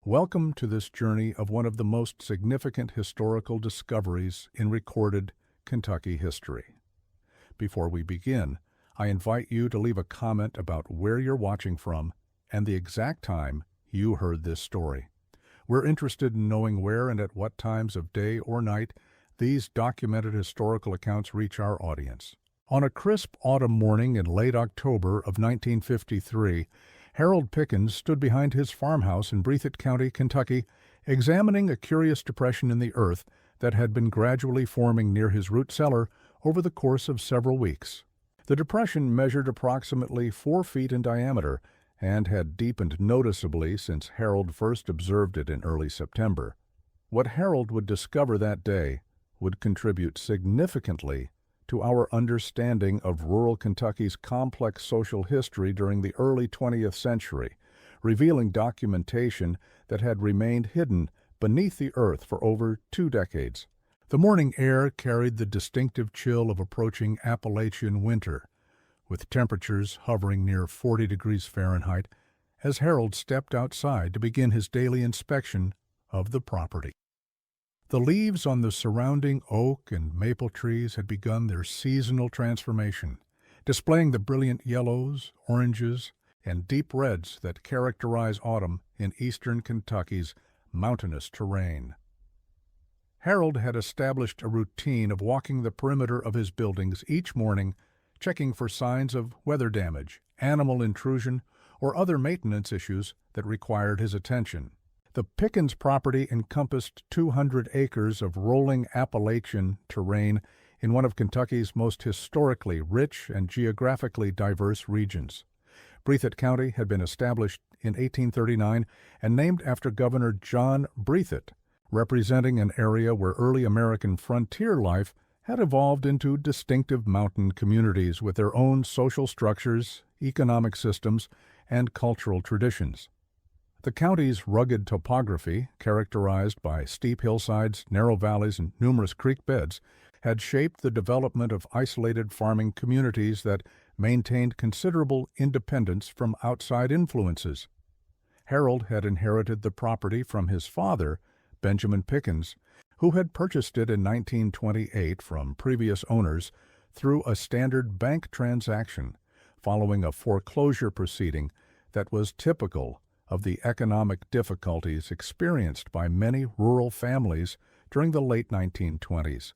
Welcome to this journey of one of the most significant historical discoveries in recorded Kentucky history. Before we begin, I invite you to leave a comment about where you're watching from and the exact time you heard this story. We're interested in knowing where and at what times of day or night these documented historical accounts reach our audience. On a crisp autumn morning in late October of 1953, Harold Pickens stood behind his farmhouse in Breathitt County, Kentucky, examining a curious depression in the earth that had been gradually forming near his root cellar over the course of several weeks. The depression measured approximately 4 feet in diameter and had deepened noticeably since Harold first observed it in early September. What Harold would discover that day would contribute significantly to our understanding of rural Kentucky's complex social history during the early 20th century, revealing documentation that had remained hidden beneath the earth for over 2 decades. The morning air carried the distinctive chill of approaching Appalachian winter, with temperatures hovering near 40 degrees Fahrenheit, as Harold stepped outside to begin his daily inspection of the property. The leaves on the surrounding oak and maple trees had begun their seasonal transformation, displaying the brilliant yellows, oranges, and deep reds that characterize autumn in eastern Kentucky's mountainous terrain. Harold had established a routine of walking the perimeter of his buildings each morning, checking for signs of weather damage, animal intrusion, or other maintenance issues that required his attention. The Pickens property encompassed 200 acres of rolling Appalachian terrain in one of Kentucky's most historically rich and geographically diverse regions. Breathitt County had been established in 1839 and named after Governor John Breathitt, representing an area where early American frontier life had evolved into distinctive mountain communities with their own social structures, economic systems, and cultural traditions. The county's rugged topography, characterized by steep hillsides, narrow valleys, and numerous creek beds, had shaped the development of isolated farming communities that maintained considerable independence from outside influences. Harold had inherited the property from his father, Benjamin Pickens, who had purchased it in 1928 from previous owners through a standard bank transaction, following a foreclosure proceeding that was typical of the economic difficulties experienced by many rural families during the late 1920s.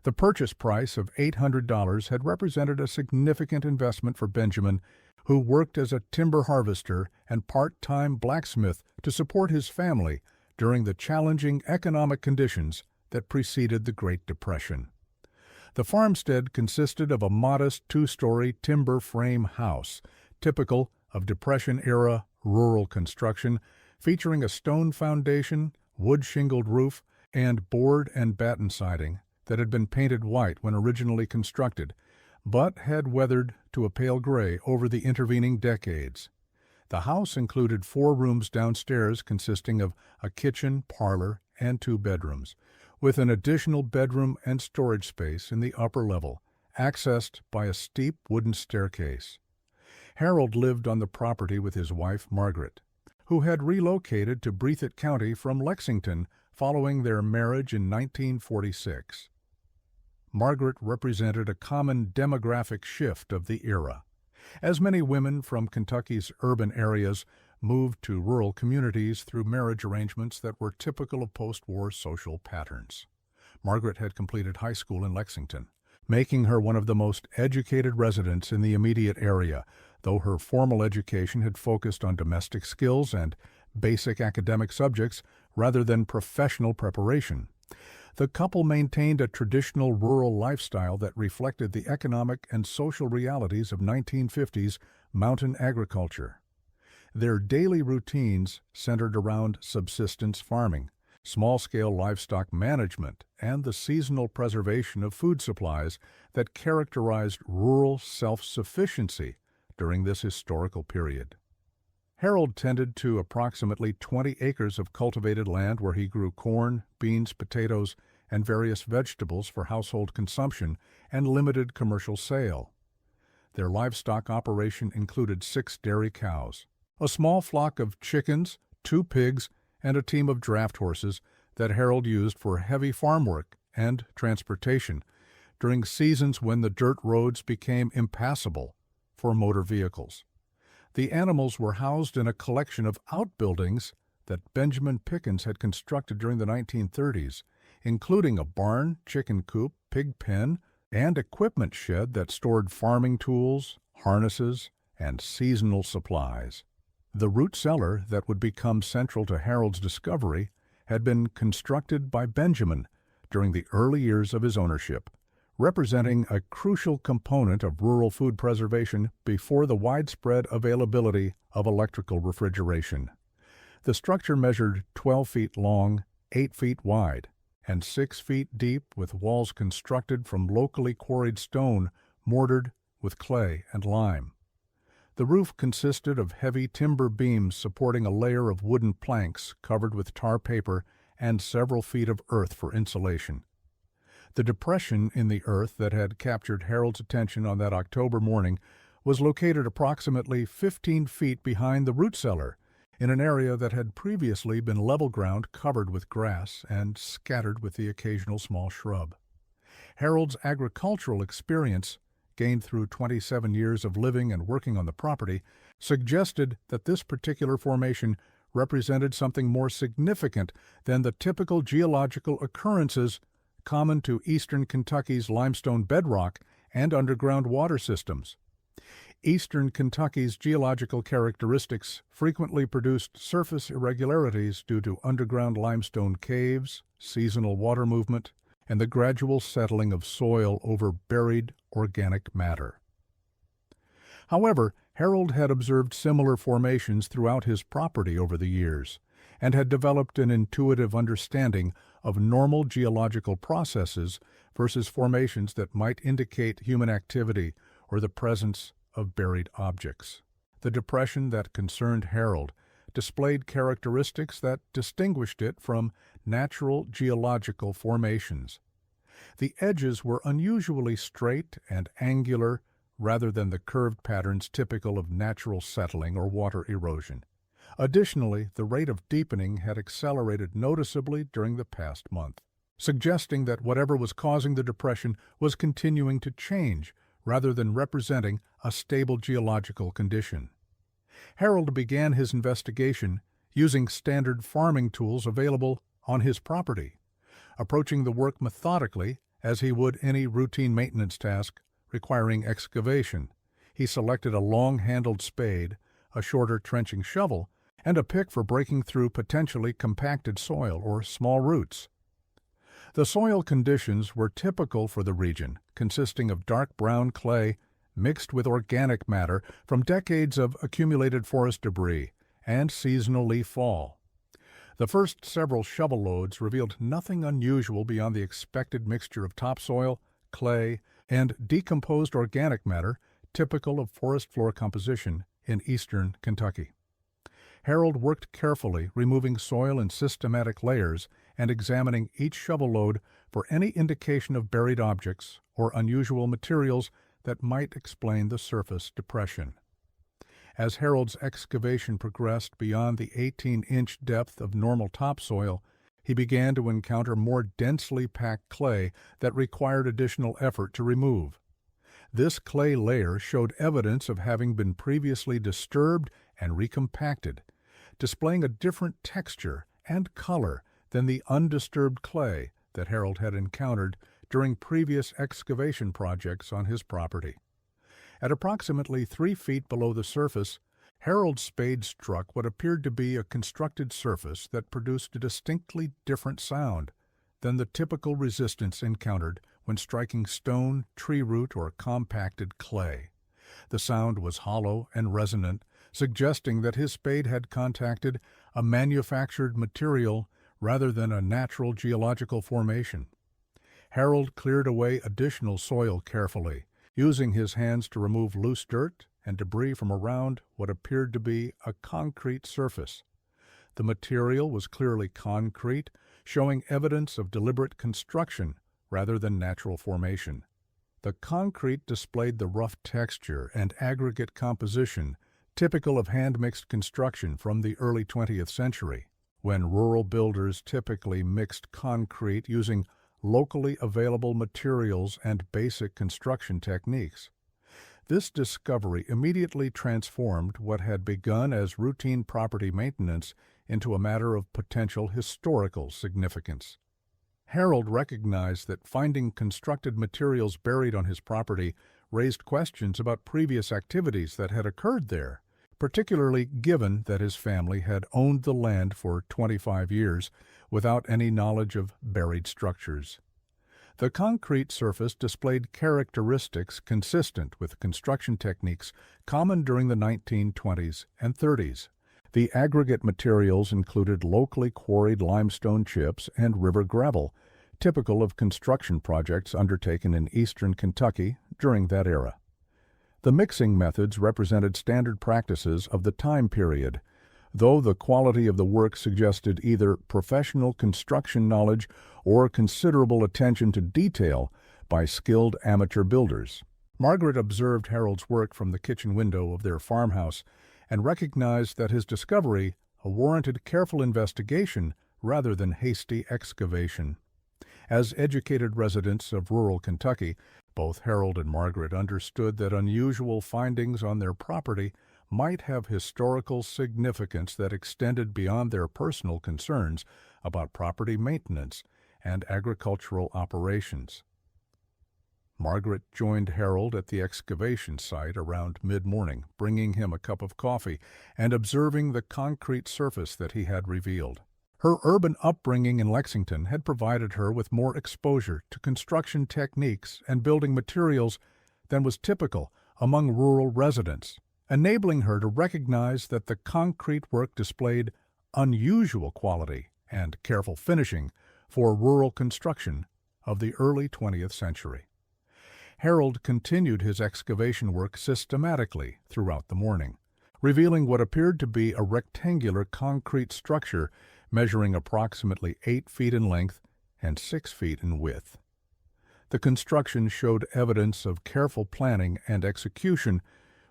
The purchase price of $800 had represented a significant investment for Benjamin, who worked as a timber harvester and part-time blacksmith to support his family during the challenging economic conditions that preceded the Great Depression. The farmstead consisted of a modest 2-story timber frame house, typical of Depression-era rural construction, featuring a stone foundation, wood-shingled roof, and board and batten siding that had been painted white when originally constructed, but had weathered to a pale gray over the intervening decades. The house included 4 rooms downstairs consisting of a kitchen, parlor, and 2 bedrooms, with an additional bedroom and storage space in the upper level, accessed by a steep wooden staircase. Harold lived on the property with his wife, Margaret, who had relocated to Breathitt County from Lexington following their marriage in 1946. Margaret represented a common demographic shift of the era, as many women from Kentucky's urban areas moved to rural communities through marriage arrangements that were typical of post-war social patterns. Margaret had completed high school in Lexington, making her one of the most educated residents in the immediate area, though her formal education had focused on domestic skills and basic academic subjects rather than professional preparation. The couple maintained a traditional rural lifestyle that reflected the economic and social realities of 1950s mountain agriculture. Their daily routines centered around subsistence farming, small-scale livestock management, and the seasonal preservation of food supplies that characterized rural self-sufficiency during this historical period. Harold tended to approximately 20 acres of cultivated land where he grew corn, beans, potatoes, and various vegetables for household consumption and limited commercial sale. Their livestock operation included 6 dairy cows, a small flock of chickens, 2 pigs, and a team of draft horses that Harold used for heavy farm work and transportation during seasons when the dirt roads became impassable for motor vehicles. The animals were housed in a collection of outbuildings that Benjamin Pickens had constructed during the 1930s, including a barn, chicken coop, pig pen, and equipment shed that stored farming tools, harnesses, and seasonal supplies. The root cellar that would become central to Harold's discovery had been constructed by Benjamin during the early years of his ownership, representing a crucial component of rural food preservation before the widespread availability of electrical refrigeration. The structure measured 12 feet long, 8 feet wide, and 6 feet deep, with walls constructed from locally quarried stone mortared with clay and lime. The roof consisted of heavy timber beams supporting a layer of wooden planks covered with tar paper and several feet of earth for insulation. The depression in the earth that had captured Harold's attention on that October morning was located approximately 15 feet behind the root cellar, in an area that had previously been level ground covered with grass and scattered with the occasional small shrub. Harold's agricultural experience, gained through 27 years of living and working on the property, suggested that this particular formation represented something more significant than the typical geological occurrences common to eastern Kentucky's limestone bedrock and underground water systems. Eastern Kentucky's geological characteristics frequently produced surface irregularities due to underground limestone caves, seasonal water movement, and the gradual settling of soil over buried organic matter. However, Harold had observed similar formations throughout his property over the years, and had developed an intuitive understanding of normal geological processes versus formations that might indicate human activity or the presence of buried objects. The depression that concerned Harold displayed characteristics that distinguished it from natural geological formations. The edges were unusually straight and angular rather than the curved patterns typical of natural settling or water erosion. Additionally, the rate of deepening had accelerated noticeably during the past month, suggesting that whatever was causing the depression was continuing to change rather than representing a stable geological condition. Harold began his investigation using standard farming tools available on his property, approaching the work methodically as he would any routine maintenance task requiring excavation. He selected a long-handled spade, a shorter trenching shovel, and a pick for breaking through potentially compacted soil or small roots. The soil conditions were typical for the region, consisting of dark brown clay mixed with organic matter from decades of accumulated forest debris and seasonal leaf fall. The first several shovel loads revealed nothing unusual beyond the expected mixture of topsoil, clay, and decomposed organic matter typical of forest floor composition in eastern Kentucky. Harold worked carefully, removing soil in systematic layers and examining each shovel load for any indication of buried objects or unusual materials that might explain the surface depression. As Harold's excavation progressed beyond the 18-inch depth of normal topsoil, he began to encounter more densely packed clay that required additional effort to remove. This clay layer showed evidence of having been previously disturbed and recompacted, displaying a different texture and color than the undisturbed clay that Harold had encountered during previous excavation projects on his property. At approximately 3 feet below the surface, Harold's spade struck what appeared to be a constructed surface that produced a distinctly different sound than the typical resistance encountered when striking stone, tree root, or compacted clay. The sound was hollow and resonant, suggesting that his spade had contacted a manufactured material rather than a natural geological formation. Harold cleared away additional soil carefully, using his hands to remove loose dirt and debris from around what appeared to be a concrete surface. The material was clearly concrete, showing evidence of deliberate construction rather than natural formation. The concrete displayed the rough texture and aggregate composition typical of hand-mixed construction from the early 20th century, when rural builders typically mixed concrete using locally available materials and basic construction techniques. This discovery immediately transformed what had begun as routine property maintenance into a matter of potential historical significance. Harold recognized that finding constructed materials buried on his property raised questions about previous activities that had occurred there, particularly given that his family had owned the land for 25 years without any knowledge of buried structures. The concrete surface displayed characteristics consistent with construction techniques common during the 1920s and 30s. The aggregate materials included locally quarried limestone chips and river gravel, typical of construction projects undertaken in eastern Kentucky during that era. The mixing methods represented standard practices of the time period, though the quality of the work suggested either professional construction knowledge or considerable attention to detail by skilled amateur builders. Margaret observed Harold's work from the kitchen window of their farmhouse and recognized that his discovery warranted careful investigation rather than hasty excavation. As educated residents of rural Kentucky, both Harold and Margaret understood that unusual findings on their property might have historical significance that extended beyond their personal concerns about property maintenance and agricultural operations. Margaret joined Harold at the excavation site around mid-morning, bringing him a cup of coffee and observing the concrete surface that he had revealed. Her urban upbringing in Lexington had provided her with more exposure to construction techniques and building materials than was typical among rural residents, enabling her to recognize that the concrete work displayed unusual quality and careful finishing for rural construction of the early 20th century. Harold continued his excavation work systematically throughout the morning, revealing what appeared to be a rectangular concrete structure measuring approximately 8 feet in length and 6 feet in width. The construction showed evidence of careful planning and execution,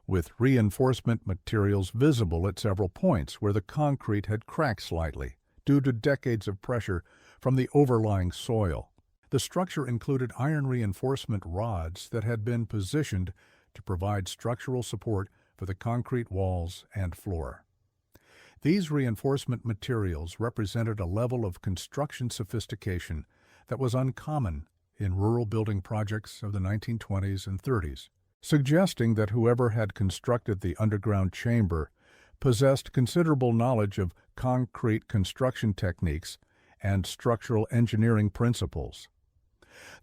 with reinforcement materials visible at several points where the concrete had cracked slightly due to decades of pressure from the overlying soil. The structure included iron reinforcement rods that had been positioned to provide structural support for the concrete walls and floor. These reinforcement materials represented a level of construction sophistication that was uncommon in rural building projects of the 1920s and 30s, suggesting that whoever had constructed the underground chamber possessed considerable knowledge of concrete construction techniques and structural engineering principles.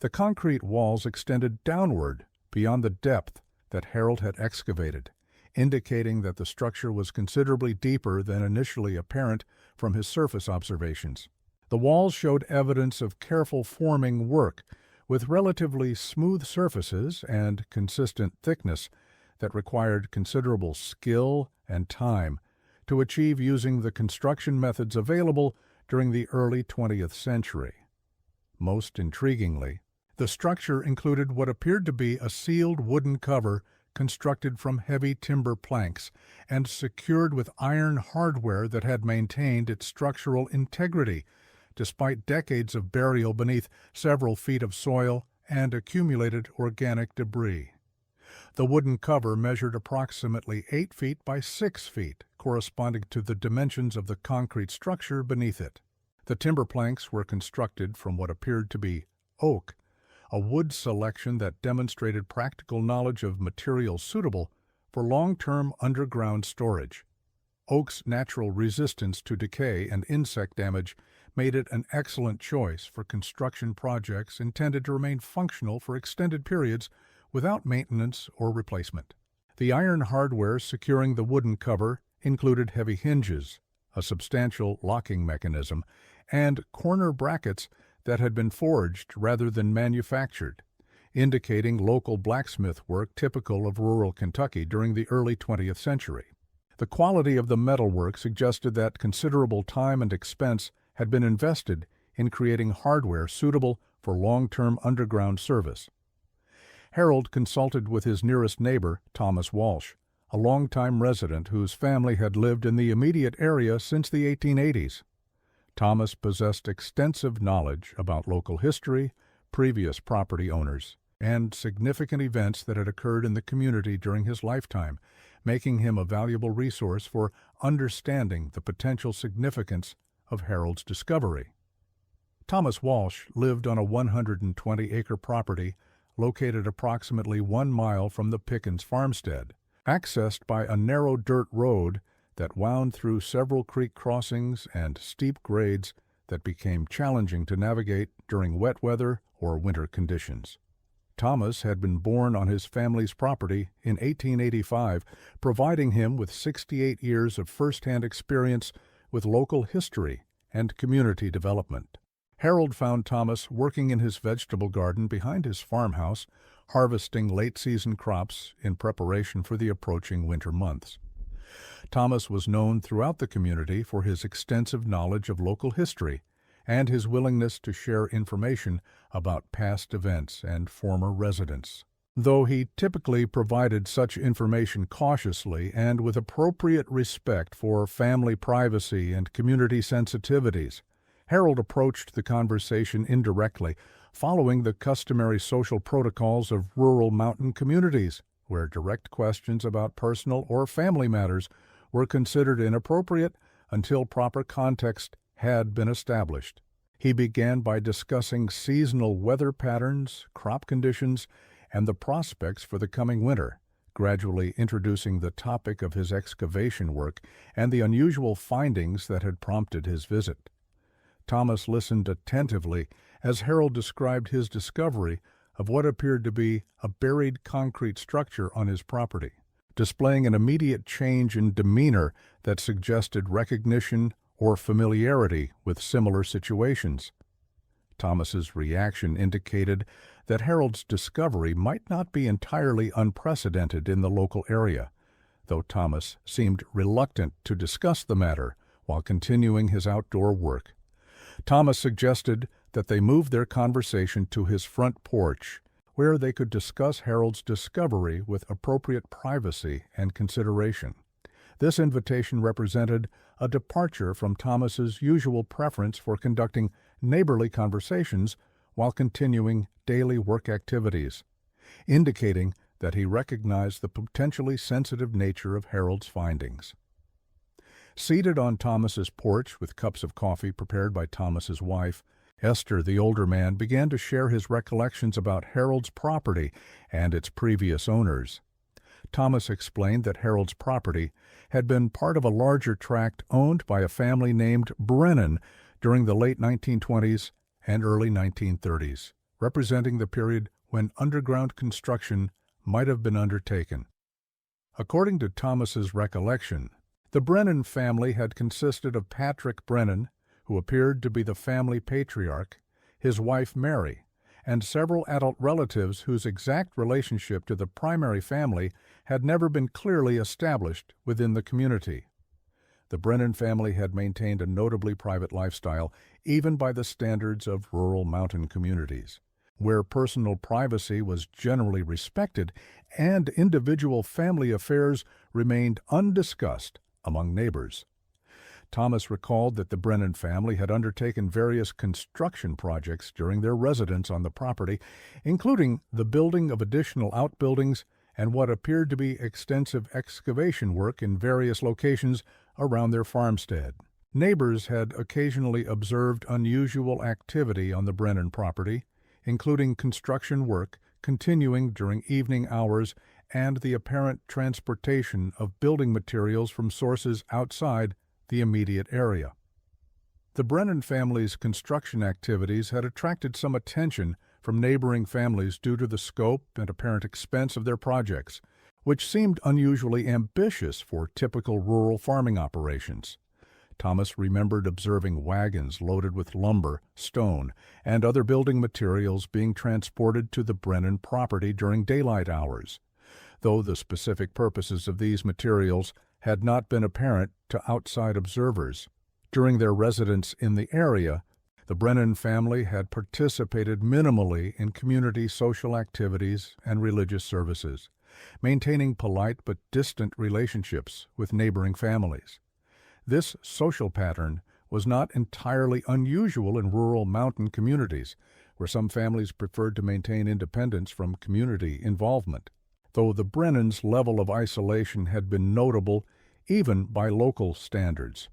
The concrete walls extended downward beyond the depth that Harold had excavated, indicating that the structure was considerably deeper than initially apparent from his surface observations. The walls showed evidence of careful forming work, with relatively smooth surfaces and consistent thickness that required considerable skill and time to achieve using the construction methods available during the early 20th century. Most intriguingly, the structure included what appeared to be a sealed wooden cover constructed from heavy timber planks and secured with iron hardware that had maintained its structural integrity despite decades of burial beneath several feet of soil and accumulated organic debris. The wooden cover measured approximately 8 feet by 6 feet, corresponding to the dimensions of the concrete structure beneath it. The timber planks were constructed from what appeared to be oak, a wood selection that demonstrated practical knowledge of materials suitable for long-term underground storage. Oak's natural resistance to decay and insect damage made it an excellent choice for construction projects intended to remain functional for extended periods without maintenance or replacement. The iron hardware securing the wooden cover included heavy hinges, a substantial locking mechanism, and corner brackets that had been forged rather than manufactured, indicating local blacksmith work typical of rural Kentucky during the early 20th century. The quality of the metalwork suggested that considerable time and expense had been invested in creating hardware suitable for long-term underground service. Harold consulted with his nearest neighbor, Thomas Walsh, a longtime resident whose family had lived in the immediate area since the 1880s. Thomas possessed extensive knowledge about local history, previous property owners, and significant events that had occurred in the community during his lifetime, making him a valuable resource for understanding the potential significance of Harold's discovery. Thomas Walsh lived on a 120-acre property located approximately 1 mile from the Pickens farmstead, accessed by a narrow dirt road that wound through several creek crossings and steep grades that became challenging to navigate during wet weather or winter conditions. Thomas had been born on his family's property in 1885, providing him with 68 years of first-hand experience with local history and community development. Harold found Thomas working in his vegetable garden behind his farmhouse, harvesting late-season crops in preparation for the approaching winter months. Thomas was known throughout the community for his extensive knowledge of local history and his willingness to share information about past events and former residents. Though he typically provided such information cautiously and with appropriate respect for family privacy and community sensitivities, Harold approached the conversation indirectly, following the customary social protocols of rural mountain communities, where direct questions about personal or family matters were considered inappropriate until proper context had been established. He began by discussing seasonal weather patterns, crop conditions, and the prospects for the coming winter, gradually introducing the topic of his excavation work and the unusual findings that had prompted his visit. Thomas listened attentively as Harold described his discovery of what appeared to be a buried concrete structure on his property, displaying an immediate change in demeanor that suggested recognition or familiarity with similar situations. Thomas's reaction indicated that Harold's discovery might not be entirely unprecedented in the local area, though Thomas seemed reluctant to discuss the matter while continuing his outdoor work. Thomas suggested that they move their conversation to his front porch, where they could discuss Harold's discovery with appropriate privacy and consideration. This invitation represented a departure from Thomas's usual preference for conducting neighborly conversations while continuing daily work activities, indicating that he recognized the potentially sensitive nature of Harold's findings. Seated on Thomas's porch with cups of coffee prepared by Thomas's wife, Esther, the older man, began to share his recollections about Harold's property and its previous owners. Thomas explained that Harold's property had been part of a larger tract owned by a family named Brennan during the late 1920s and early 1930s, representing the period when underground construction might have been undertaken. According to Thomas's recollection, the Brennan family had consisted of Patrick Brennan, who appeared to be the family patriarch, his wife Mary, and several adult relatives whose exact relationship to the primary family had never been clearly established within the community. The Brennan family had maintained a notably private lifestyle, even by the standards of rural mountain communities, where personal privacy was generally respected and individual family affairs remained undiscussed among neighbors. Thomas recalled that the Brennan family had undertaken various construction projects during their residence on the property, including the building of additional outbuildings and what appeared to be extensive excavation work in various locations around their farmstead. Neighbors had occasionally observed unusual activity on the Brennan property, including construction work continuing during evening hours and the apparent transportation of building materials from sources outside the immediate area. The Brennan family's construction activities had attracted some attention from neighboring families due to the scope and apparent expense of their projects, which seemed unusually ambitious for typical rural farming operations. Thomas remembered observing wagons loaded with lumber, stone, and other building materials being transported to the Brennan property during daylight hours, though the specific purposes of these materials had not been apparent to outside observers. During their residence in the area, the Brennan family had participated minimally in community social activities and religious services, maintaining polite but distant relationships with neighboring families. This social pattern was not entirely unusual in rural mountain communities, where some families preferred to maintain independence from community involvement, though the Brennans' level of isolation had been notable even by local standards.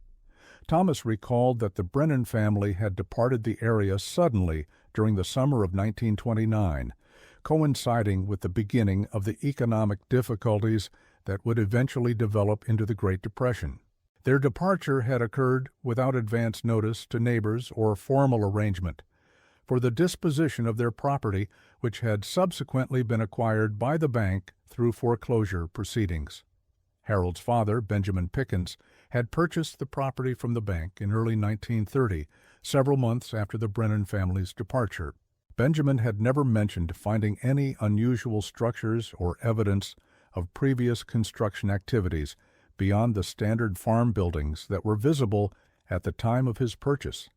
Thomas recalled that the Brennan family had departed the area suddenly during the summer of 1929, coinciding with the beginning of the economic difficulties that would eventually develop into the Great Depression. Their departure had occurred without advance notice to neighbors or formal arrangement for the disposition of their property, which had subsequently been acquired by the bank through foreclosure proceedings. Harold's father, Benjamin Pickens, had purchased the property from the bank in early 1930, several months after the Brennan family's departure. Benjamin had never mentioned finding any unusual structures or evidence of previous construction activities beyond the standard farm buildings that were visible at the time of his purchase.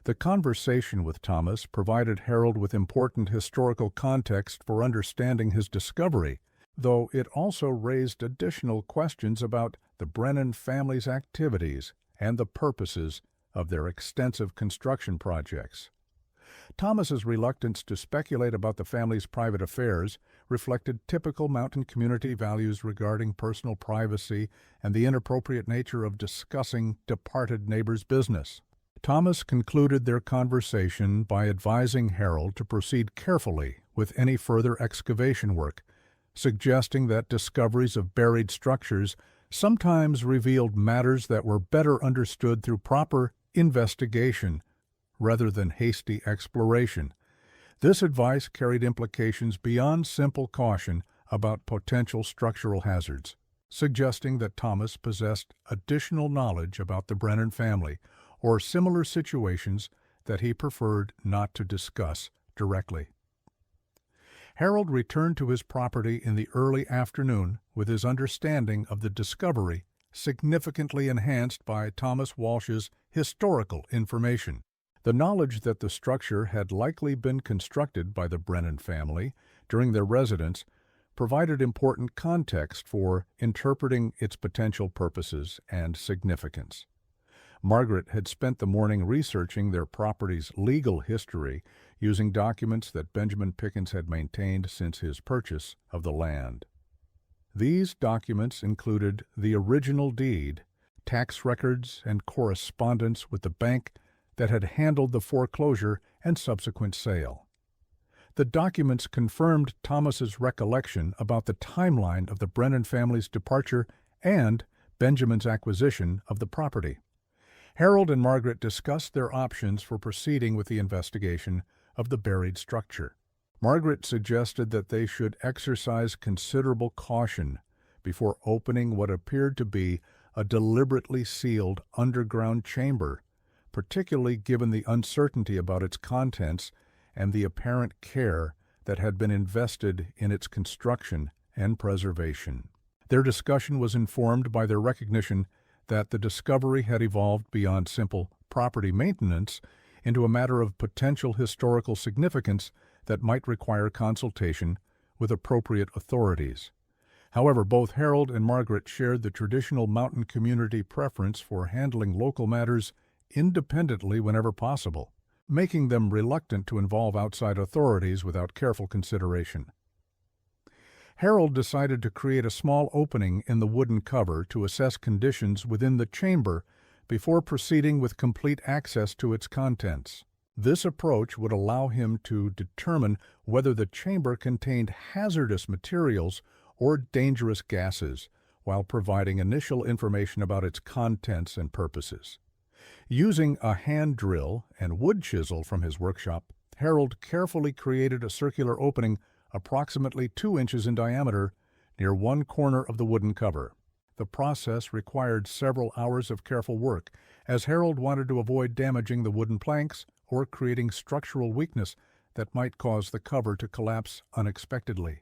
The conversation with Thomas provided Harold with important historical context for understanding his discovery, though it also raised additional questions about the Brennan family's activities and the purposes of their extensive construction projects. Thomas's reluctance to speculate about the family's private affairs reflected typical mountain community values regarding personal privacy and the inappropriate nature of discussing departed neighbors' business. Thomas concluded their conversation by advising Harold to proceed carefully with any further excavation work, suggesting that discoveries of buried structures sometimes revealed matters that were better understood through proper investigation rather than hasty exploration. This advice carried implications beyond simple caution about potential structural hazards, suggesting that Thomas possessed additional knowledge about the Brennan family or similar situations that he preferred not to discuss directly. Harold returned to his property in the early afternoon with his understanding of the discovery significantly enhanced by Thomas Walsh's historical information. The knowledge that the structure had likely been constructed by the Brennan family during their residence provided important context for interpreting its potential purposes and significance. Margaret had spent the morning researching their property's legal history using documents that Benjamin Pickens had maintained since his purchase of the land. These documents included the original deed, tax records, and correspondence with the bank that had handled the foreclosure and subsequent sale. The documents confirmed Thomas's recollection about the timeline of the Brennan family's departure and Benjamin's acquisition of the property. Harold and Margaret discussed their options for proceeding with the investigation of the buried structure. Margaret suggested that they should exercise considerable caution before opening what appeared to be a deliberately sealed underground chamber, particularly given the uncertainty about its contents and the apparent care that had been invested in its construction and preservation. Their discussion was informed by their recognition that the discovery had evolved beyond simple property maintenance into a matter of potential historical significance that might require consultation with appropriate authorities. However, both Harold and Margaret shared the traditional mountain community preference for handling local matters independently whenever possible, making them reluctant to involve outside authorities without careful consideration. Harold decided to create a small opening in the wooden cover to assess conditions within the chamber before proceeding with complete access to its contents. This approach would allow him to determine whether the chamber contained hazardous materials or dangerous gases, while providing initial information about its contents and purposes. Using a hand drill and wood chisel from his workshop, Harold carefully created a circular opening approximately 2 inches in diameter near one corner of the wooden cover. The process required several hours of careful work, as Harold wanted to avoid damaging the wooden planks or creating structural weakness that might cause the cover to collapse unexpectedly.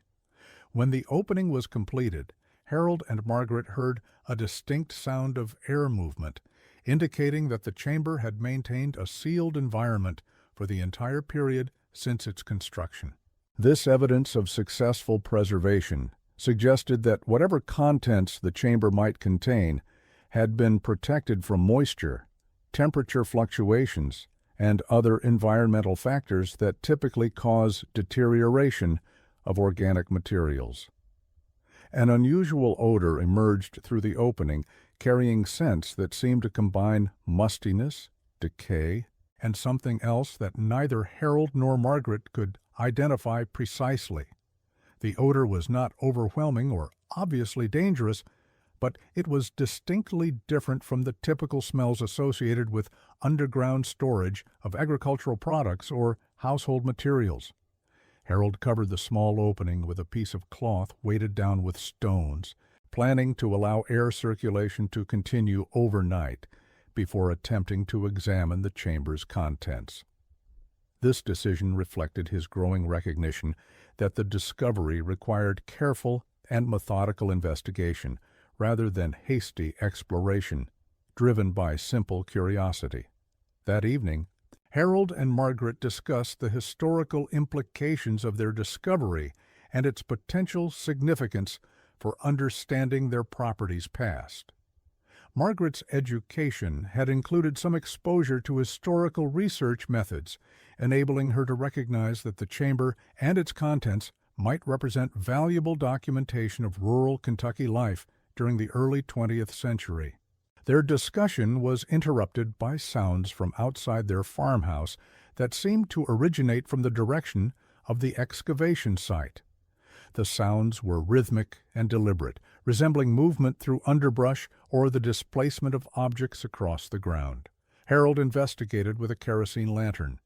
When the opening was completed, Harold and Margaret heard a distinct sound of air movement, indicating that the chamber had maintained a sealed environment for the entire period since its construction. This evidence of successful preservation suggested that whatever contents the chamber might contain had been protected from moisture, temperature fluctuations, and other environmental factors that typically cause deterioration of organic materials. An unusual odor emerged through the opening, carrying scents that seemed to combine mustiness, decay, and something else that neither Harold nor Margaret could identify precisely. The odor was not overwhelming or obviously dangerous, but it was distinctly different from the typical smells associated with underground storage of agricultural products or household materials. Harold covered the small opening with a piece of cloth weighted down with stones, planning to allow air circulation to continue overnight before attempting to examine the chamber's contents. This decision reflected his growing recognition that the discovery required careful and methodical investigation rather than hasty exploration, driven by simple curiosity. That evening, Harold and Margaret discussed the historical implications of their discovery and its potential significance for understanding their property's past. Margaret's education had included some exposure to historical research methods, enabling her to recognize that the chamber and its contents might represent valuable documentation of rural Kentucky life during the early 20th century. Their discussion was interrupted by sounds from outside their farmhouse that seemed to originate from the direction of the excavation site. The sounds were rhythmic and deliberate, resembling movement through underbrush or the displacement of objects across the ground. Harold investigated with a kerosene lantern,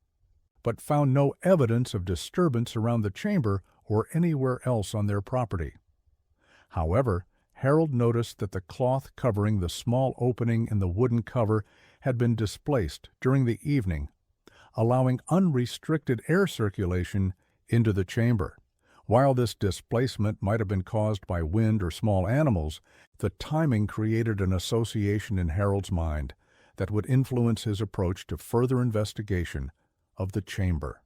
but found no evidence of disturbance around the chamber or anywhere else on their property. However, Harold noticed that the cloth covering the small opening in the wooden cover had been displaced during the evening, allowing unrestricted air circulation into the chamber. While this displacement might have been caused by wind or small animals, the timing created an association in Harold's mind that would influence his approach to further investigation of the chamber.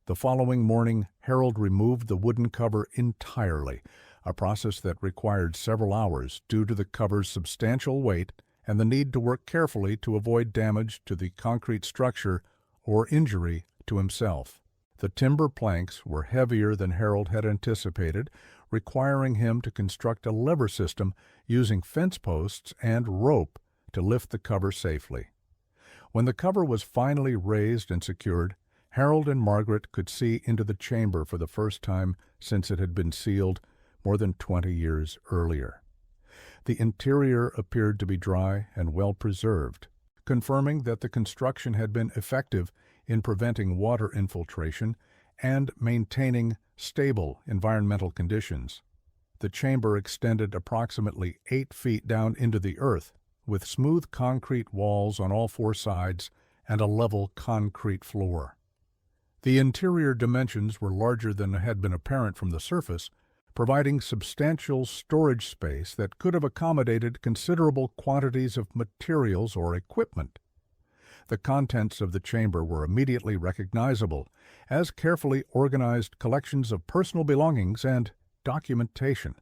The following morning, Harold removed the wooden cover entirely, a process that required several hours due to the cover's substantial weight and the need to work carefully to avoid damage to the concrete structure or injury to himself. The timber planks were heavier than Harold had anticipated, requiring him to construct a lever system using fence posts and rope to lift the cover safely. When the cover was finally raised and secured, Harold and Margaret could see into the chamber for the first time since it had been sealed more than 20 years earlier. The interior appeared to be dry and well preserved, confirming that the construction had been effective in preventing water infiltration and maintaining stable environmental conditions. The chamber extended approximately 8 feet down into the earth, with smooth concrete walls on all 4 sides and a level concrete floor. The interior dimensions were larger than had been apparent from the surface, providing substantial storage space that could have accommodated considerable quantities of materials or equipment. The contents of the chamber were immediately recognizable as carefully organized collections of personal belongings and documentation.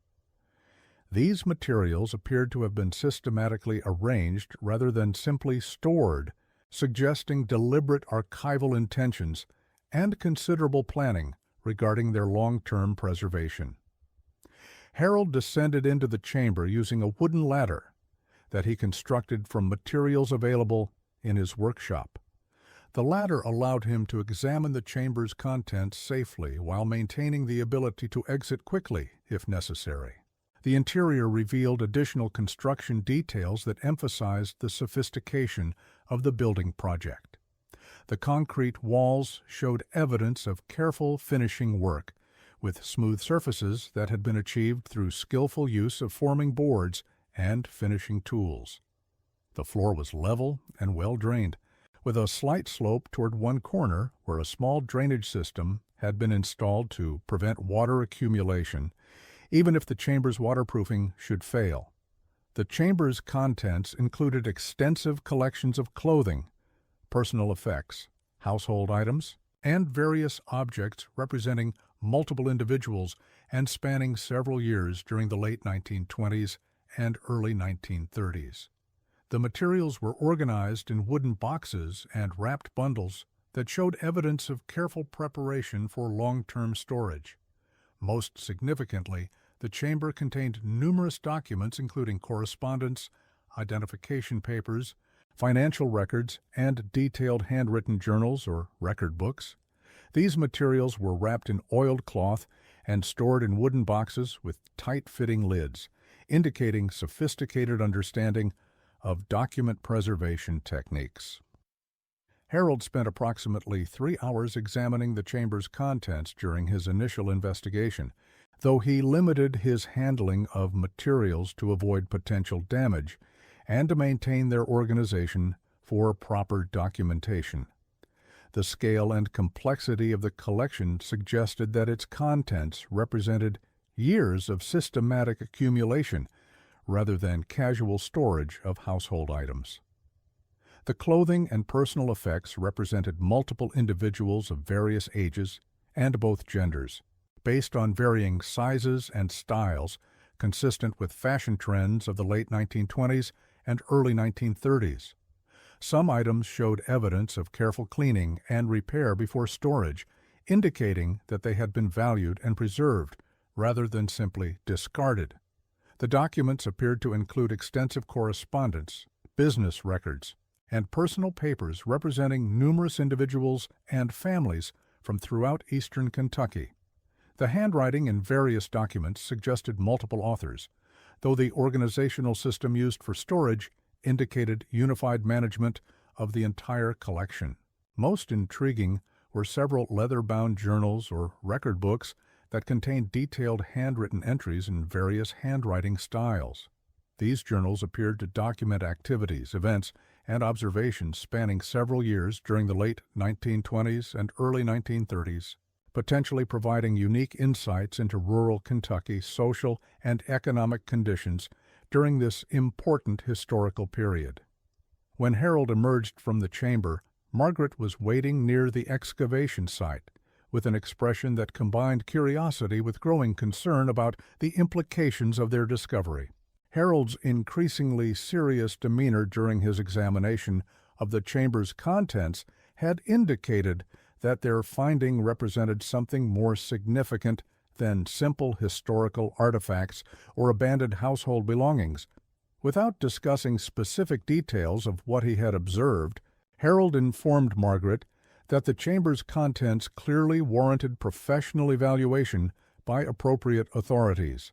These materials appeared to have been systematically arranged rather than simply stored, suggesting deliberate archival intentions and considerable planning regarding their long-term preservation. Harold descended into the chamber using a wooden ladder that he constructed from materials available in his workshop. The ladder allowed him to examine the chamber's contents safely while maintaining the ability to exit quickly if necessary. The interior revealed additional construction details that emphasized the sophistication of the building project. The concrete walls showed evidence of careful finishing work, with smooth surfaces that had been achieved through skillful use of forming boards and finishing tools. The floor was level and well drained, with a slight slope toward one corner where a small drainage system had been installed to prevent water accumulation, even if the chamber's waterproofing should fail. The chamber's contents included extensive collections of clothing, personal effects, household items, and various objects representing multiple individuals and spanning several years during the late 1920s and early 1930s. The materials were organized in wooden boxes and wrapped bundles that showed evidence of careful preparation for long-term storage. Most significantly, the chamber contained numerous documents including correspondence, identification papers, financial records, and detailed handwritten journals or record books. These materials were wrapped in oiled cloth and stored in wooden boxes with tight-fitting lids, indicating sophisticated understanding of document preservation techniques. Harold spent approximately 3 hours examining the chamber's contents during his initial investigation, though he limited his handling of materials to avoid potential damage and to maintain their organization for proper documentation. The scale and complexity of the collection suggested that its contents represented years of systematic accumulation rather than casual storage of household items. The clothing and personal effects represented multiple individuals of various ages and both genders, based on varying sizes and styles consistent with fashion trends of the late 1920s and early 1930s. Some items showed evidence of careful cleaning and repair before storage, indicating that they had been valued and preserved rather than simply discarded. The documents appeared to include extensive correspondence, business records, and personal papers representing numerous individuals and families from throughout eastern Kentucky. The handwriting in various documents suggested multiple authors, though the organizational system used for storage indicated unified management of the entire collection. Most intriguing were several leather-bound journals or record books that contained detailed handwritten entries in various handwriting styles. These journals appeared to document activities, events, and observations spanning several years during the late 1920s and early 1930s, potentially providing unique insights into rural Kentucky's social and economic conditions during this important historical period. When Harold emerged from the chamber, Margaret was waiting near the excavation site, with an expression that combined curiosity with growing concern about the implications of their discovery. Harold's increasingly serious demeanor during his examination of the chamber's contents had indicated that their finding represented something more significant than simple historical artifacts or abandoned household belongings. Without discussing specific details of what he had observed, Harold informed Margaret that the chamber's contents clearly warranted professional evaluation by appropriate authorities.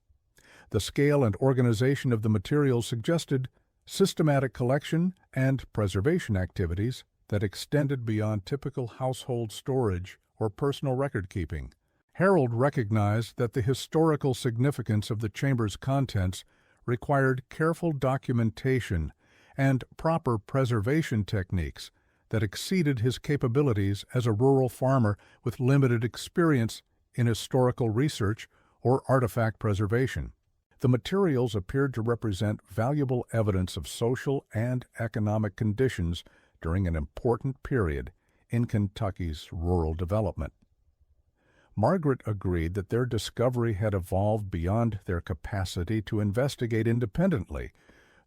The scale and organization of the materials suggested systematic collection and preservation activities that extended beyond typical household storage or personal record-keeping. Harold recognized that the historical significance of the chamber's contents required careful documentation and proper preservation techniques that exceeded his capabilities as a rural farmer with limited experience in historical research or artifact preservation. The materials appeared to represent valuable evidence of social and economic conditions during an important period in Kentucky's rural development. Margaret agreed that their discovery had evolved beyond their capacity to investigate independently,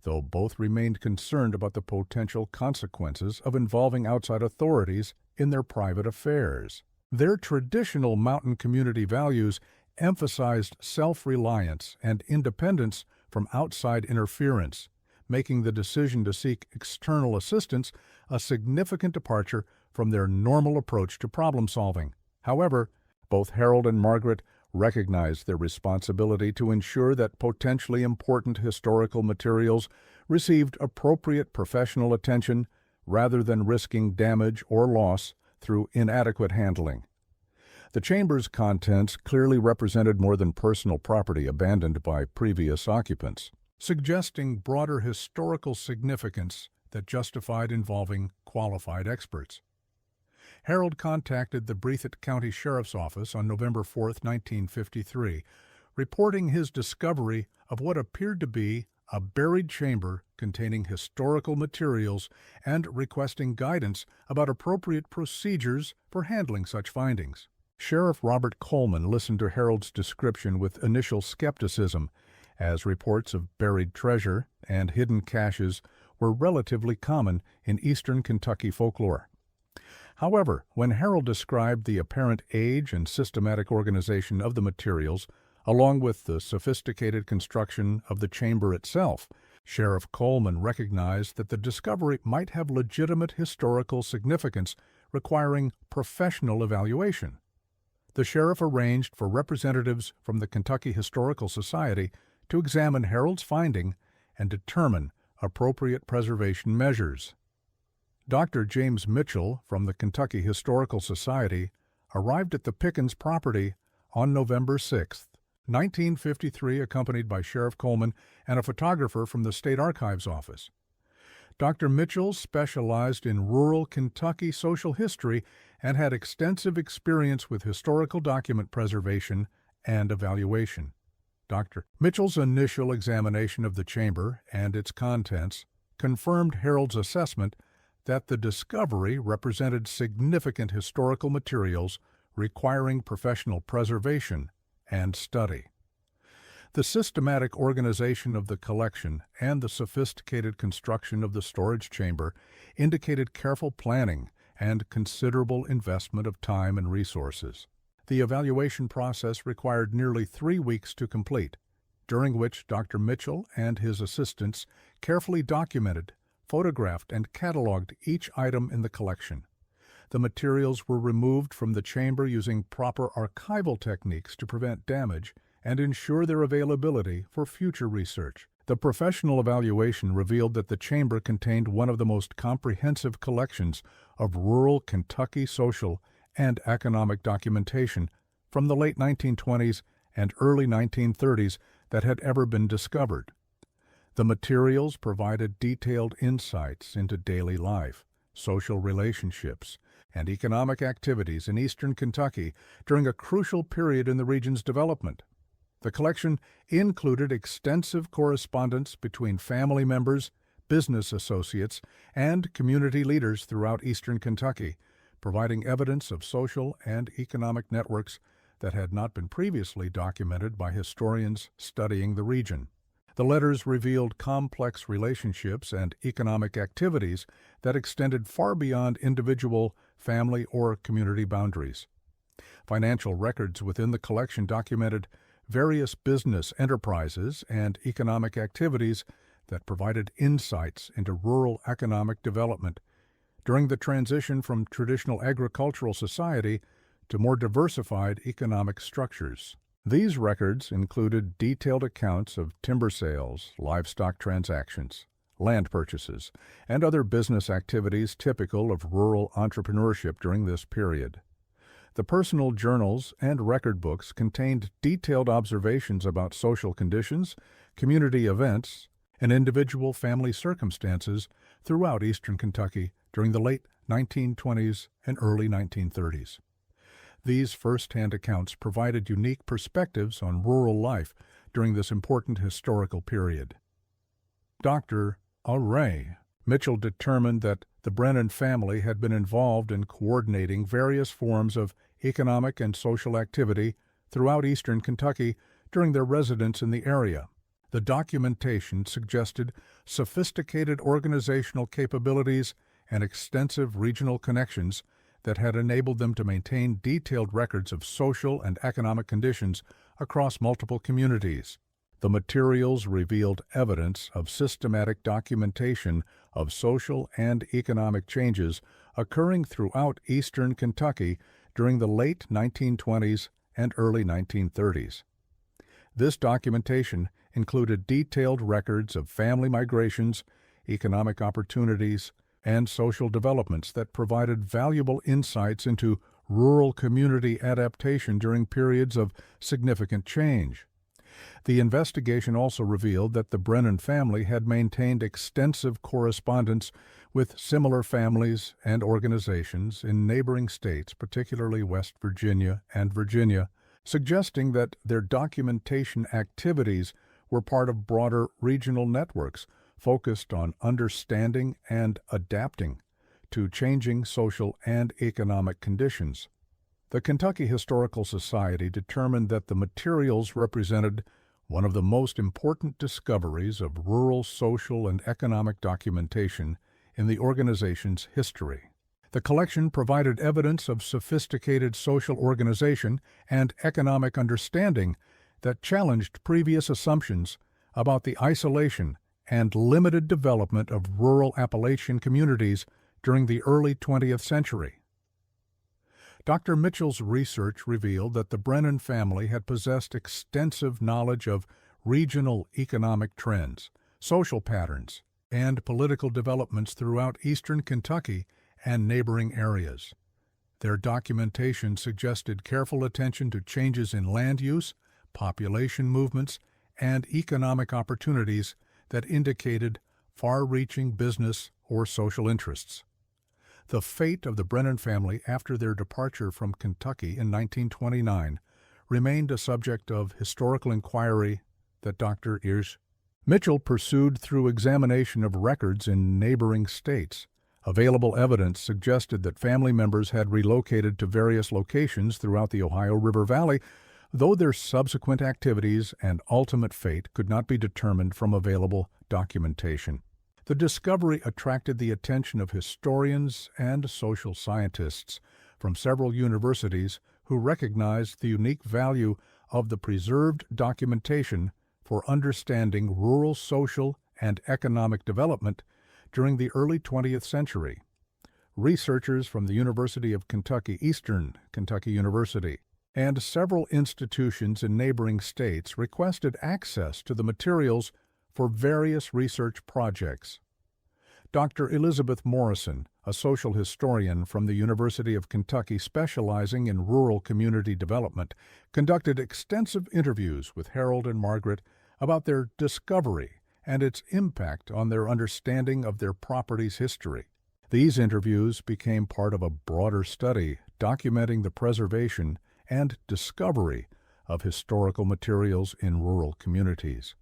though both remained concerned about the potential consequences of involving outside authorities in their private affairs. Their traditional mountain community values emphasized self-reliance and independence from outside interference, making the decision to seek external assistance a significant departure from their normal approach to problem-solving. However, both Harold and Margaret recognized their responsibility to ensure that potentially important historical materials received appropriate professional attention rather than risking damage or loss through inadequate handling. The chamber's contents clearly represented more than personal property abandoned by previous occupants, suggesting broader historical significance that justified involving qualified experts. Harold contacted the Breathitt County Sheriff's Office on November 4, 1953, reporting his discovery of what appeared to be a buried chamber containing historical materials and requesting guidance about appropriate procedures for handling such findings. Sheriff Robert Coleman listened to Harold's description with initial skepticism, as reports of buried treasure and hidden caches were relatively common in eastern Kentucky folklore. However, when Harold described the apparent age and systematic organization of the materials, along with the sophisticated construction of the chamber itself, Sheriff Coleman recognized that the discovery might have legitimate historical significance requiring professional evaluation. The sheriff arranged for representatives from the Kentucky Historical Society to examine Harold's finding and determine appropriate preservation measures. Dr. James Mitchell from the Kentucky Historical Society arrived at the Pickens property on November 6, 1953, accompanied by Sheriff Coleman and a photographer from the State Archives Office. Dr. Mitchell specialized in rural Kentucky social history and had extensive experience with historical document preservation and evaluation. Dr. Mitchell's initial examination of the chamber and its contents confirmed Harold's assessment that the discovery represented significant historical materials requiring professional preservation and study. The systematic organization of the collection and the sophisticated construction of the storage chamber indicated careful planning and considerable investment of time and resources. The evaluation process required nearly 3 weeks to complete, during which Dr. Mitchell and his assistants carefully documented, photographed, and cataloged each item in the collection. The materials were removed from the chamber using proper archival techniques to prevent damage and ensure their availability for future research. The professional evaluation revealed that the chamber contained one of the most comprehensive collections of rural Kentucky social and economic documentation from the late 1920s and early 1930s that had ever been discovered. The materials provided detailed insights into daily life, social relationships, and economic activities in eastern Kentucky during a crucial period in the region's development. The collection included extensive correspondence between family members, business associates, and community leaders throughout eastern Kentucky, providing evidence of social and economic networks that had not been previously documented by historians studying the region. The letters revealed complex relationships and economic activities that extended far beyond individual, family, or community boundaries. Financial records within the collection documented various business enterprises and economic activities that provided insights into rural economic development during the transition from traditional agricultural society to more diversified economic structures. These records included detailed accounts of timber sales, livestock transactions, land purchases, and other business activities typical of rural entrepreneurship during this period. The personal journals and record books contained detailed observations about social conditions, community events, and individual family circumstances throughout eastern Kentucky during the late 1920s and early 1930s. These first-hand accounts provided unique perspectives on rural life during this important historical period. Dr. Ray Mitchell determined that the Brennan family had been involved in coordinating various forms of economic and social activity throughout eastern Kentucky during their residence in the area. The documentation suggested sophisticated organizational capabilities and extensive regional connections that had enabled them to maintain detailed records of social and economic conditions across multiple communities. The materials revealed evidence of systematic documentation of social and economic changes occurring throughout eastern Kentucky during the late 1920s and early 1930s. This documentation included detailed records of family migrations, economic opportunities, and social developments that provided valuable insights into rural community adaptation during periods of significant change. The investigation also revealed that the Brennan family had maintained extensive correspondence with similar families and organizations in neighboring states, particularly West Virginia and Virginia, suggesting that their documentation activities were part of broader regional networks focused on understanding and adapting to changing social and economic conditions. The Kentucky Historical Society determined that the materials represented one of the most important discoveries of rural social and economic documentation in the organization's history. The collection provided evidence of sophisticated social organization and economic understanding that challenged previous assumptions about the isolation and limited development of rural Appalachian communities during the early 20th century. Dr. Mitchell's research revealed that the Brennan family had possessed extensive knowledge of regional economic trends, social patterns, and political developments throughout eastern Kentucky and neighboring areas. Their documentation suggested careful attention to changes in land use, population movements, and economic opportunities that indicated far-reaching business or social interests. The fate of the Brennan family after their departure from Kentucky in 1929 remained a subject of historical inquiry that Dr. Mitchell pursued through examination of records in neighboring states. Available evidence suggested that family members had relocated to various locations throughout the Ohio River Valley, though their subsequent activities and ultimate fate could not be determined from available documentation. The discovery attracted the attention of historians and social scientists from several universities who recognized the unique value of the preserved documentation for understanding rural social and economic development during the early 20th century. Researchers from the University of Kentucky, Eastern Kentucky University, and several institutions in neighboring states requested access to the materials for various research projects. Dr. Elizabeth Morrison, a social historian from the University of Kentucky specializing in rural community development, conducted extensive interviews with Harold and Margaret about their discovery and its impact on their understanding of their property's history. These interviews became part of a broader study documenting the preservation and discovery of historical materials in rural communities.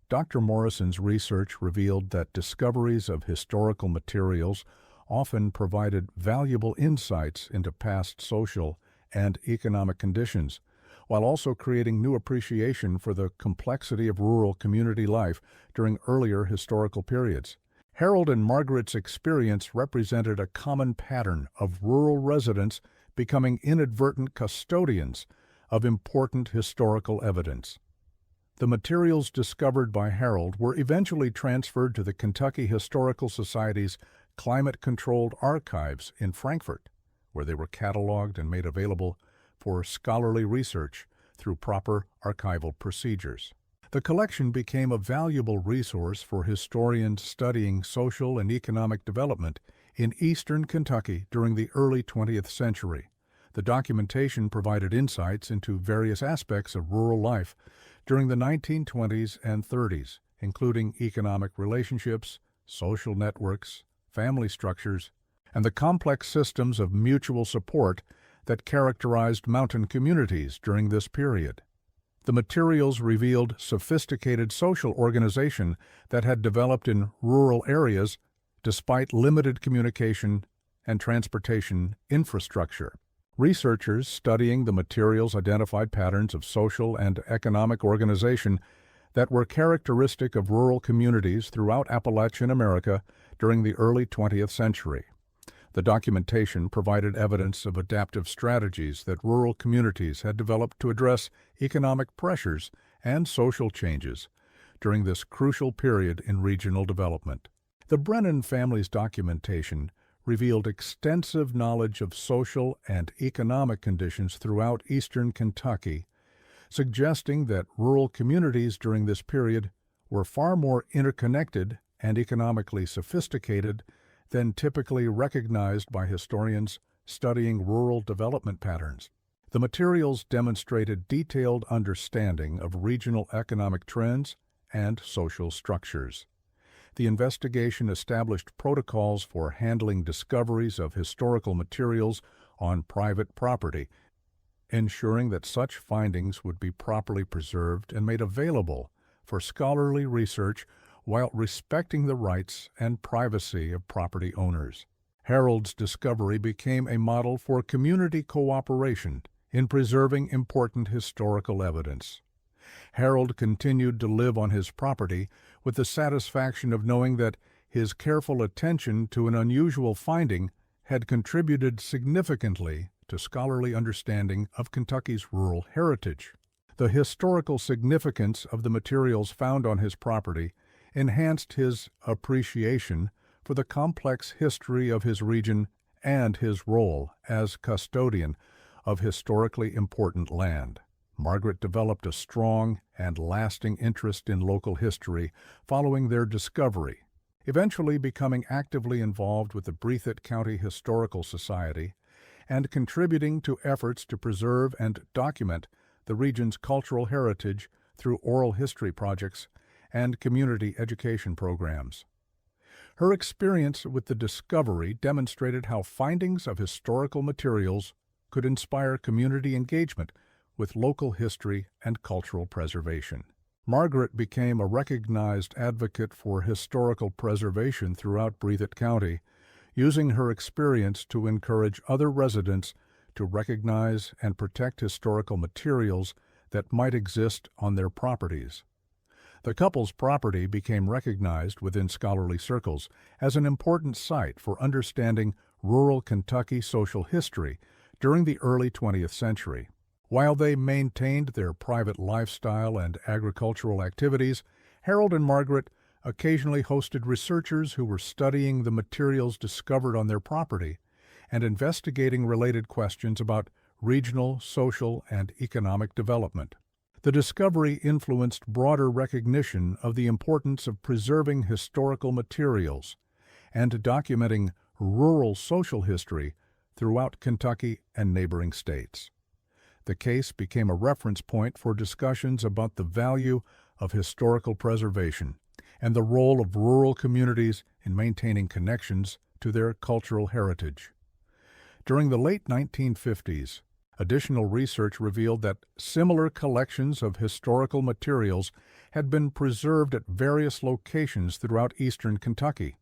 Dr. Morrison's research revealed that discoveries of historical materials often provided valuable insights into past social and economic conditions, while also creating new appreciation for the complexity of rural community life during earlier historical periods. Harold and Margaret's experience represented a common pattern of rural residents becoming inadvertent custodians of important historical evidence. The materials discovered by Harold were eventually transferred to the Kentucky Historical Society's climate-controlled archives in Frankfort, where they were cataloged and made available for scholarly research through proper archival procedures. The collection became a valuable resource for historians studying social and economic development in eastern Kentucky during the early 20th century. The documentation provided insights into various aspects of rural life during the 1920s and 30s, including economic relationships, social networks, family structures, and the complex systems of mutual support that characterized mountain communities during this period. The materials revealed sophisticated social organization that had developed in rural areas despite limited communication and transportation infrastructure. Researchers studying the materials identified patterns of social and economic organization that were characteristic of rural communities throughout Appalachian America during the early 20th century. The documentation provided evidence of adaptive strategies that rural communities had developed to address economic pressures and social changes during this crucial period in regional development. The Brennan family's documentation revealed extensive knowledge of social and economic conditions throughout eastern Kentucky, suggesting that rural communities during this period were far more interconnected and economically sophisticated than typically recognized by historians studying rural development patterns. The materials demonstrated detailed understanding of regional economic trends and social structures. The investigation established protocols for handling discoveries of historical materials on private property, ensuring that such findings would be properly preserved and made available for scholarly research while respecting the rights and privacy of property owners. Harold's discovery became a model for community cooperation in preserving important historical evidence. Harold continued to live on his property with the satisfaction of knowing that his careful attention to an unusual finding had contributed significantly to scholarly understanding of Kentucky's rural heritage. The historical significance of the materials found on his property enhanced his appreciation for the complex history of his region and his role as custodian of historically important land. Margaret developed a strong and lasting interest in local history following their discovery, eventually becoming actively involved with the Breathitt County Historical Society and contributing to efforts to preserve and document the region's cultural heritage through oral history projects and community education programs. Her experience with the discovery demonstrated how findings of historical materials could inspire community engagement with local history and cultural preservation. Margaret became a recognized advocate for historical preservation throughout Breathitt County, using her experience to encourage other residents to recognize and protect historical materials that might exist on their properties. The couple's property became recognized within scholarly circles as an important site for understanding rural Kentucky social history during the early 20th century. While they maintained their private lifestyle and agricultural activities, Harold and Margaret occasionally hosted researchers who were studying the materials discovered on their property and investigating related questions about regional, social, and economic development. The discovery influenced broader recognition of the importance of preserving historical materials and documenting rural social history throughout Kentucky and neighboring states. The case became a reference point for discussions about the value of historical preservation and the role of rural communities in maintaining connections to their cultural heritage. During the late 1950s, additional research revealed that similar collections of historical materials had been preserved at various locations throughout eastern Kentucky,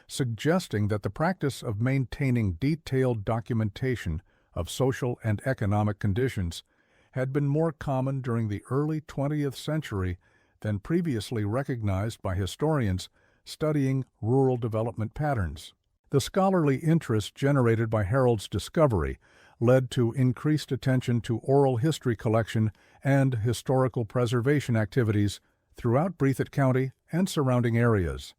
suggesting that the practice of maintaining detailed documentation of social and economic conditions had been more common during the early 20th century than previously recognized by historians studying rural development patterns. The scholarly interest generated by Harold's discovery led to increased attention to oral history collection and historical preservation activities throughout Breathitt County and surrounding areas.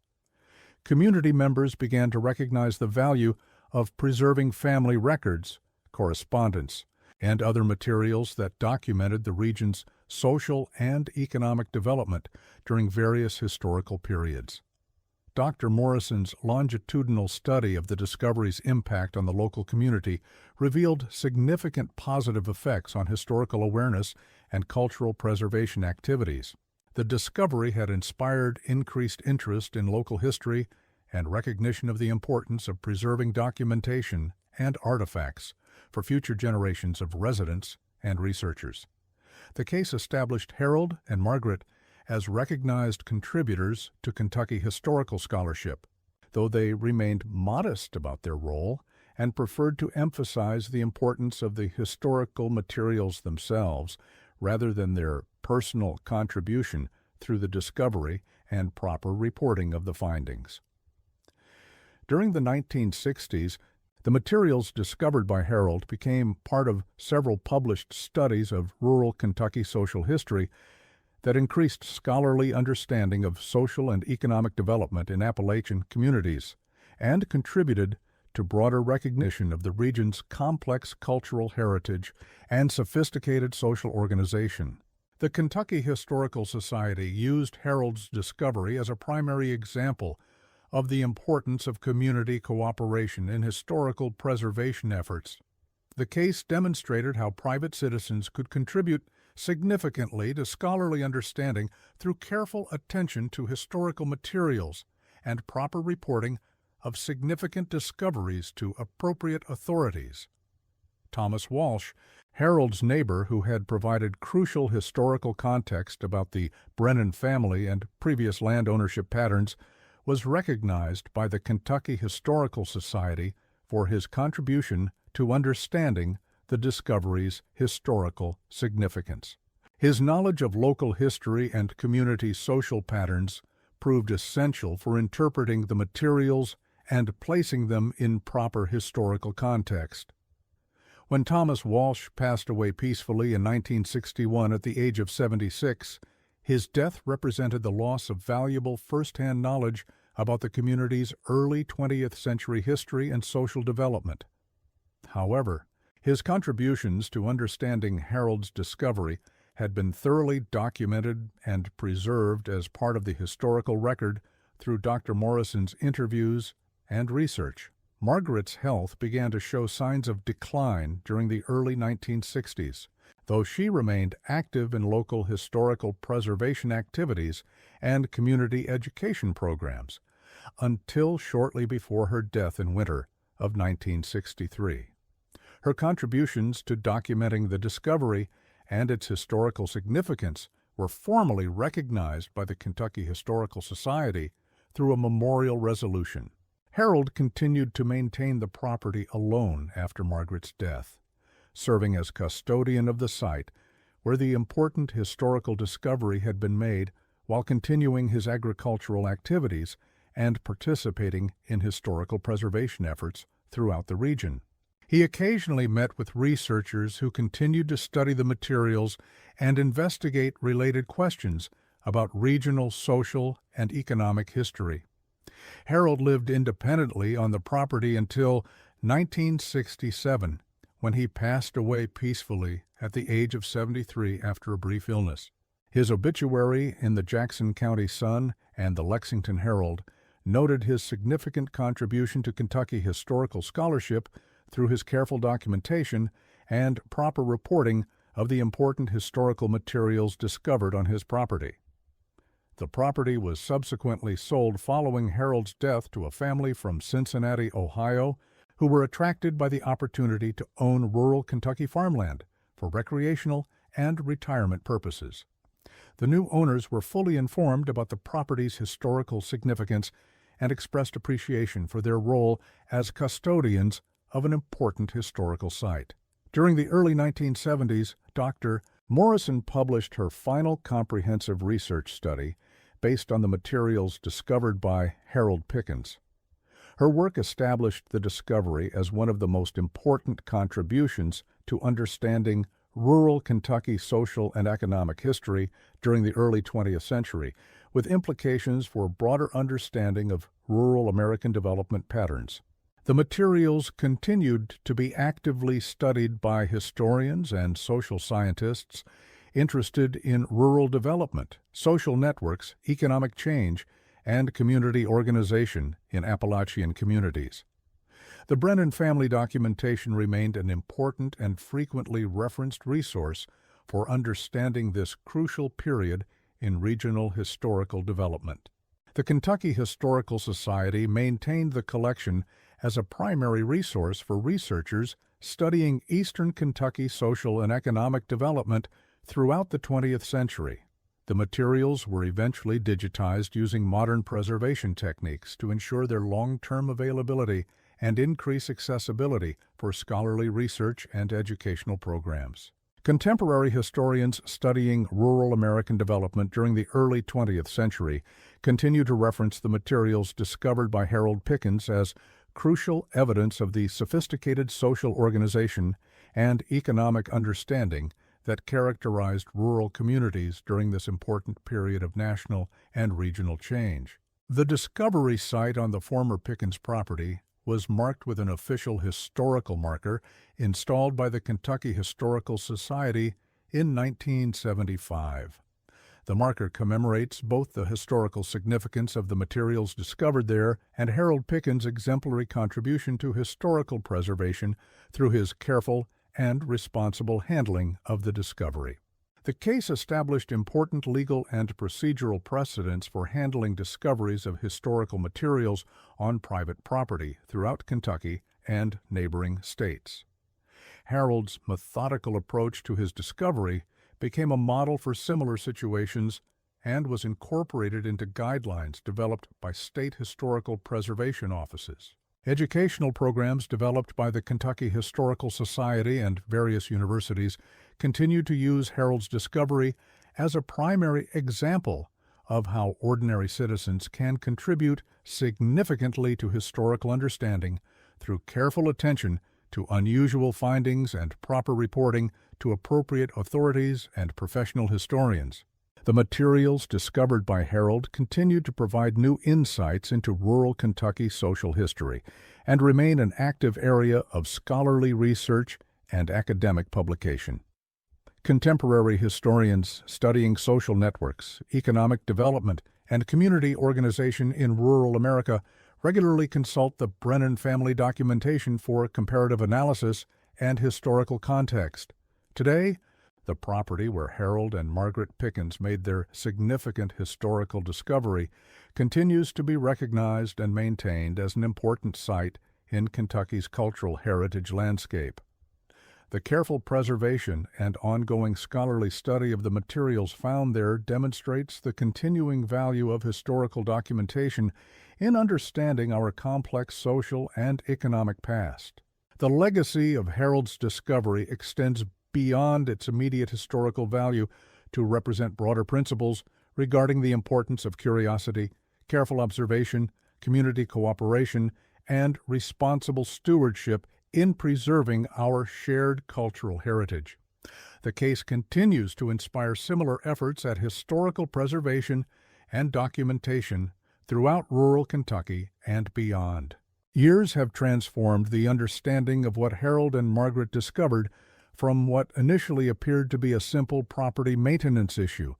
Community members began to recognize the value of preserving family records, correspondence, and other materials that documented the region's social and economic development during various historical periods. Dr. Morrison's longitudinal study of the discovery's impact on the local community revealed significant positive effects on historical awareness and cultural preservation activities. The discovery had inspired increased interest in local history and recognition of the importance of preserving documentation and artifacts for future generations of residents and researchers. The case established Harold and Margaret as recognized contributors to Kentucky historical scholarship, though they remained modest about their role and preferred to emphasize the importance of the historical materials themselves rather than their personal contribution through the discovery and proper reporting of the findings. During the 1960s, the materials discovered by Harold became part of several published studies of rural Kentucky social history that increased scholarly understanding of social and economic development in Appalachian communities and contributed to broader recognition of the region's complex cultural heritage and sophisticated social organization. The Kentucky Historical Society used Harold's discovery as a primary example of the importance of community cooperation in historical preservation efforts. The case demonstrated how private citizens could contribute significantly to scholarly understanding through careful attention to historical materials and proper reporting of significant discoveries to appropriate authorities. Thomas Walsh, Harold's neighbor who had provided crucial historical context about the Brennan family and previous land ownership patterns, was recognized by the Kentucky Historical Society for his contribution to understanding the discovery's historical significance. His knowledge of local history and community social patterns proved essential for interpreting the materials and placing them in proper historical context. When Thomas Walsh passed away peacefully in 1961 at the age of 76, his death represented the loss of valuable first-hand knowledge about the community's early 20th century history and social development. However, his contributions to understanding Harold's discovery had been thoroughly documented and preserved as part of the historical record through Dr. Morrison's interviews and research. Margaret's health began to show signs of decline during the early 1960s, though she remained active in local historical preservation activities and community education programs, until shortly before her death in winter of 1963. Her contributions to documenting the discovery and its historical significance were formally recognized by the Kentucky Historical Society through a memorial resolution. Harold continued to maintain the property alone after Margaret's death, serving as custodian of the site where the important historical discovery had been made while continuing his agricultural activities and participating in historical preservation efforts throughout the region. He occasionally met with researchers who continued to study the materials and investigate related questions about regional, social, and economic history. Harold lived independently on the property until 1967, when he passed away peacefully at the age of 73 after a brief illness. His obituary in the Jackson County Sun and the Lexington Herald noted his significant contribution to Kentucky historical scholarship through his careful documentation and proper reporting of the important historical materials discovered on his property. The property was subsequently sold following Harold's death to a family from Cincinnati, Ohio, who were attracted by the opportunity to own rural Kentucky farmland for recreational and retirement purposes. The new owners were fully informed about the property's historical significance and expressed appreciation for their role as custodians of an important historical site. During the early 1970s, Dr. Morrison published her final comprehensive research study based on the materials discovered by Harold Pickens. Her work established the discovery as one of the most important contributions to understanding rural Kentucky social and economic history during the early 20th century, with implications for broader understanding of rural American development patterns. The materials continued to be actively studied by historians and social scientists interested in rural development, social networks, economic change, and community organization in Appalachian communities. The Brennan family documentation remained an important and frequently referenced resource for understanding this crucial period in regional historical development. The Kentucky Historical Society maintained the collection as a primary resource for researchers studying Eastern Kentucky social and economic development throughout the 20th century. The materials were eventually digitized using modern preservation techniques to ensure their long-term availability and increase accessibility for scholarly research and educational programs. Contemporary historians studying rural American development during the early 20th century continue to reference the materials discovered by Harold Pickens as crucial evidence of the sophisticated social organization and economic understanding that characterized rural communities during this important period of national and regional change. The discovery site on the former Pickens property was marked with an official historical marker installed by the Kentucky Historical Society in 1975. The marker commemorates both the historical significance of the materials discovered there and Harold Pickens' exemplary contribution to historical preservation through his careful and responsible handling of the discovery. The case established important legal and procedural precedents for handling discoveries of historical materials on private property throughout Kentucky and neighboring states. Harold's methodical approach to his discovery became a model for similar situations and was incorporated into guidelines developed by state historical preservation offices. Educational programs developed by the Kentucky Historical Society and various universities continue to use Harold's discovery as a primary example of how ordinary citizens can contribute significantly to historical understanding through careful attention to unusual findings and proper reporting to appropriate authorities and professional historians. The materials discovered by Harold continue to provide new insights into rural Kentucky social history and remain an active area of scholarly research and academic publication. Contemporary historians studying social networks, economic development, and community organization in rural America regularly consult the Brennan family documentation for comparative analysis and historical context. Today, the property where Harold and Margaret Pickens made their significant historical discovery continues to be recognized and maintained as an important site in Kentucky's cultural heritage landscape. The careful preservation and ongoing scholarly study of the materials found there demonstrates the continuing value of historical documentation in understanding our complex social and economic past. The legacy of Harold's discovery extends beyond its immediate historical value to represent broader principles regarding the importance of curiosity, careful observation, community cooperation, and responsible stewardship in preserving our shared cultural heritage. The case continues to inspire similar efforts at historical preservation and documentation throughout rural Kentucky and beyond. Years have transformed the understanding of what Harold and Margaret discovered from what initially appeared to be a simple property maintenance issue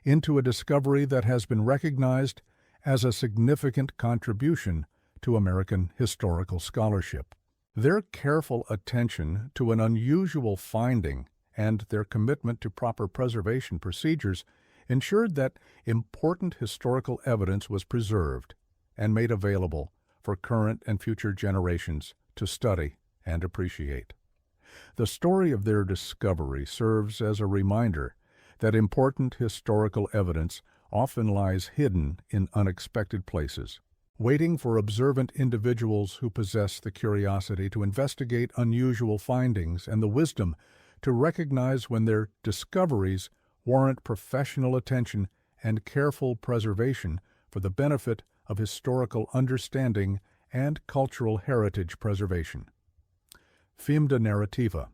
into a discovery that has been recognized as a significant contribution to American historical scholarship. Their careful attention to an unusual finding and their commitment to proper preservation procedures ensured that important historical evidence was preserved and made available for current and future generations to study and appreciate. The story of their discovery serves as a reminder that important historical evidence often lies hidden in unexpected places, waiting for observant individuals who possess the curiosity to investigate unusual findings and the wisdom to recognize when their discoveries warrant professional attention and careful preservation for the benefit of historical understanding and cultural heritage preservation. Fimda narrativa.